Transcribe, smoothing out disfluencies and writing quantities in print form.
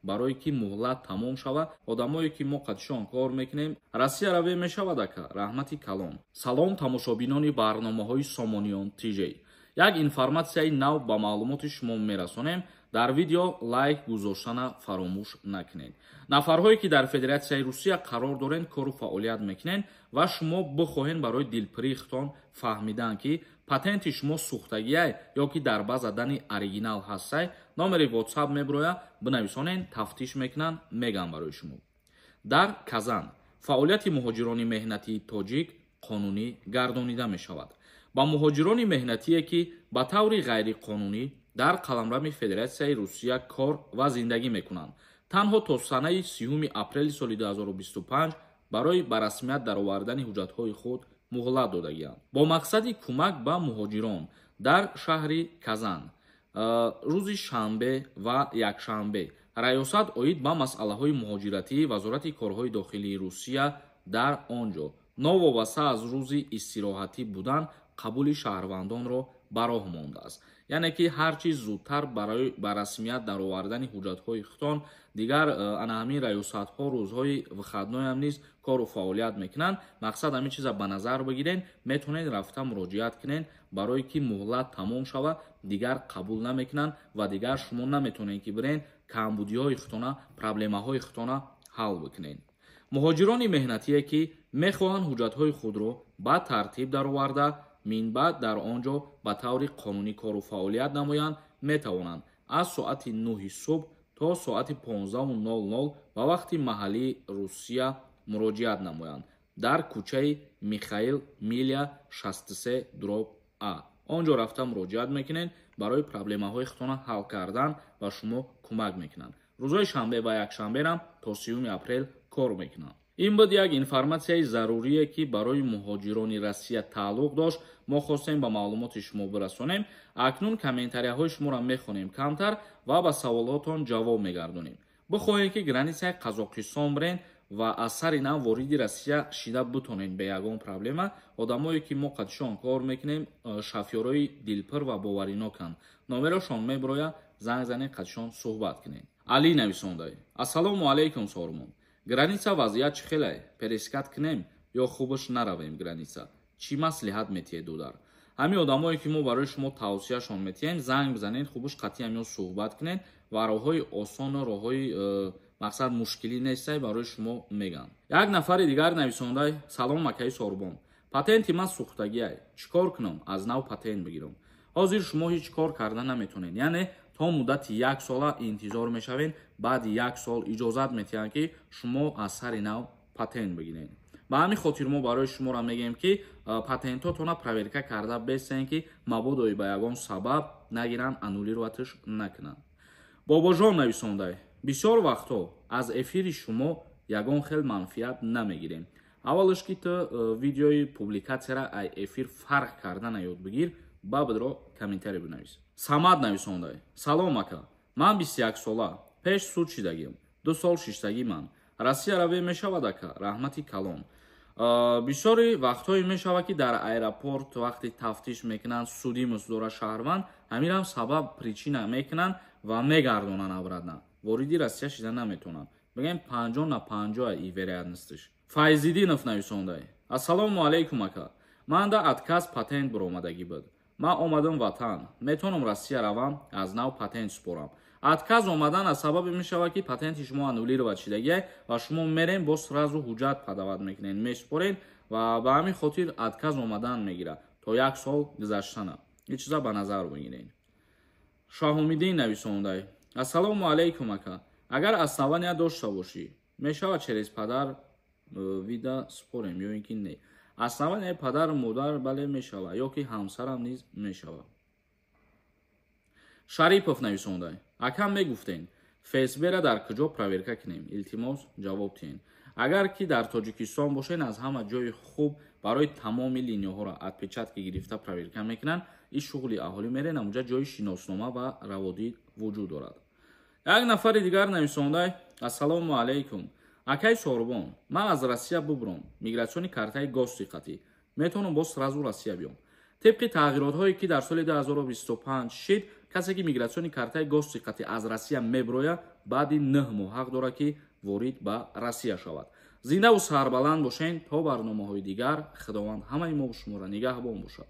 барое ки муҳлат тамом шава одамое ки мо қадшон кор мекунем Россия раве мешавад ака раҳмати калон. Салом тамошобинони барномаҳои Сомониён ТЖ. як информатсияи нав ба маълумоти шумо мерасонем. дар видео лайк гузоштана фаромӯш накунед. нафарҳое ки дар Федератсияи Русия қарор доранд кору фаъолият мекунанд ва шумо бихоҳед барои дилпирии худтон фаҳмидан ки патенти шумо сӯхтагие ё ки дар ба задани оригинал ҳастае, номери WhatsApp мебирояд, бинависонед, тафтиш мекунанд, мегӯям барои шумо. дар Казан фаъолияти муҳоҷирони меҳнатии тоҷик қонунӣ гардонида мешавад. ба муҳоҷирони меҳнатие ки ба таври ғайриқонунӣ дар қаламрами Федератсияи Русия кор ва зиндагӣ мекунанд, танҳо то санаи 30 апрели соли 2025 барои ба расмият даровардани ҳуҷҷатҳои худ муҳлат додагианд. бо мақсади кӯмак ба муҳоҷирон дар шаҳри Казан рӯзи шанбе ва якшанбе раёсат оид ба масъалаҳои муҳоҷиратӣ Вазорати корҳои дохилии Русия дар он ҷо новобаста аз рӯзи истироҳатӣ будан қабули шаҳрвандонро ба роҳ мондааст. яъне ки ҳар чиз зудтар барои ба расмият даровардани ҳуҷҷатҳои худтон дигар ана ҳамин раёсатҳо рӯзҳои выходноям низ кору фаъолият мекунанд. мақсад ҳамин чиза ба назар бигирен, метавонед рафта муроҷиат кунед барое ки муҳлат тамом шава, дигар қабул намекунанд ва дигар шумо наметавонед ки бирен камбудиҳои худтона, проблемаҳои худтона ҳал бикунед. муҳоҷирони меҳнатие ки мехоҳанд ҳуҷҷатҳои худро ба тартиб дароварда минбаъд дар он ҷо ба таври қонунӣ кору фаъолият намоянд, метавонанд аз соати 9 субҳ то соати 15:00 ба вақти маҳаллии Русия муроҷиат намоянд дар кӯчаи Михаил Милya 63/А. он ҷо рафта муроҷиат мекунед барои проблемаҳои худтона ҳал кардан ва шумо кӯмак мекунанд. рӯзҳои шанбе ва якшанберам то 30 апрел кор мекунанд. ин буд як информатсияи зарурие ки барои муҳоҷирони Россия тааллуқ дошт. мо хостем ба маълумоти шумо бирасонем. акнун комментарияҳои шуморо мехонем камтар ва ба саволотон ҷавоб мегардонем. бихоҳед ки границаи Қазоқистон бирен ва аз сари нав вориди Россия шида бутонед бе ягон проблема, одамое ки мо қадшон кор мекунем шофёрои дилпир ва бовариноканд. номерошон мебирояд, занг занед, қадшон суҳбат кунед. Али нависондай: ассалому алайкум Сормон. граница вазъият чӣ хеле? Перескат кунем ё хубаш наравем граница? чӣ маслиҳат метиҳед дудар? ҳамин одамое ки мо барои шумо тавсияшон метиҳем, занг бизанед, хубаш қатъиан ё суҳбат кунед ва роҳҳои осону роҳҳои мақсад мушкилӣ нестай барои шумо мегӯям. як нафари дигар нависондай: салом акаи Сорбон, патенти ман сӯхтагиай, чӣ кор кунам? аз нав патент бигирам. ҳозир шумо ҳеҷ кор карда наметавонед, яъне то муддати 1 сола интизор мешавед, баъди 1 сол иҷозат метиҳанд ки шумо аз сари нав патент бигиред. ба ҳамин хотир мо барои шуморо мегӯем ки патентотона проверка карда бестед ки мабодои ба ягон сабаб нагиранд, аннулироватш накунанд. бобоҷон нависондай: бисёр вақтҳо аз эфири шумо ягон хел манфиат намегирем. аввалаш ки ту видеои публикатсияра ай эфир фарқ карда наёд бигир, бабидро комментария бинавис. Самад нависондай: салом ака, ман 21 сола, пеш суд шидагим, 2 сол шиштагӣ ман. Россия раве мешавад ака, раҳмати калон. бисёри вақтҳое мешавад ки дар аэропорт вақти тафтиш мекунанд, судӣ мисдора шаҳрванд, ҳаминам сабаб причина мекунанд ва мегардонанд обратно. вориди Россия шида наметавонанд. бигем 50 на 50 и вероятностиш. Файзиддинов нависондай: ассалому алайкум ака, манда отказ патент биромадагӣ буд. ман омадам ватан, метавонам Россия равам, аз нав патент супорам. отказ омадан аз сабаби мешавад ки патенти шумо аннулировать шидагие ва шумо мерем бо сразу ҳуҷҷат падават мекунед, месупоред ва ба ҳамин хотир отказ омадан мегирад то 1 сол гузаштана. ин чиза ба назар бигиред. Шоҳумиддин нависондай: ассалому алайкум ака, агар основания дошта бошӣ, мешавад через падар вида супорем ё ин ки не? основания падар модар бале мешавад, ё ки ҳамсарам низ мешавад. Шарипов нависондай: акам мегуфтен фсб-ра дар куҷо проверка кунем, илтимос ҷавоб диҳед. агар ки дар Тоҷикистон бошед, аз ҳама ҷои хуб барои тамоми линияҳоро отпечатки гирифта проверка мекунанд. ин шуғли аҳолӣ мерен, амуҷа ҷои шиноснома ва раводид вуҷуд дорад. як нафари дигар нависондай: ассалому алайкум акаи Сорбон, ман аз Россия бубурам, мигратсиони картаи госдиққатӣ, метавонам боз сразу Россия биём. тибқи тағйиротҳое ки дар соли 2025 шид, касе ки мигратсиони картаи госиқатӣ аз Россия меброя баъди 9 моҳ ҳақ дорад ки ворид ба Россия шавад. Зиндаву сарбаланд бошен. То барномаҳои дигар. Худованд ҳамаи мо бо шуморо нигаҳбон бошад.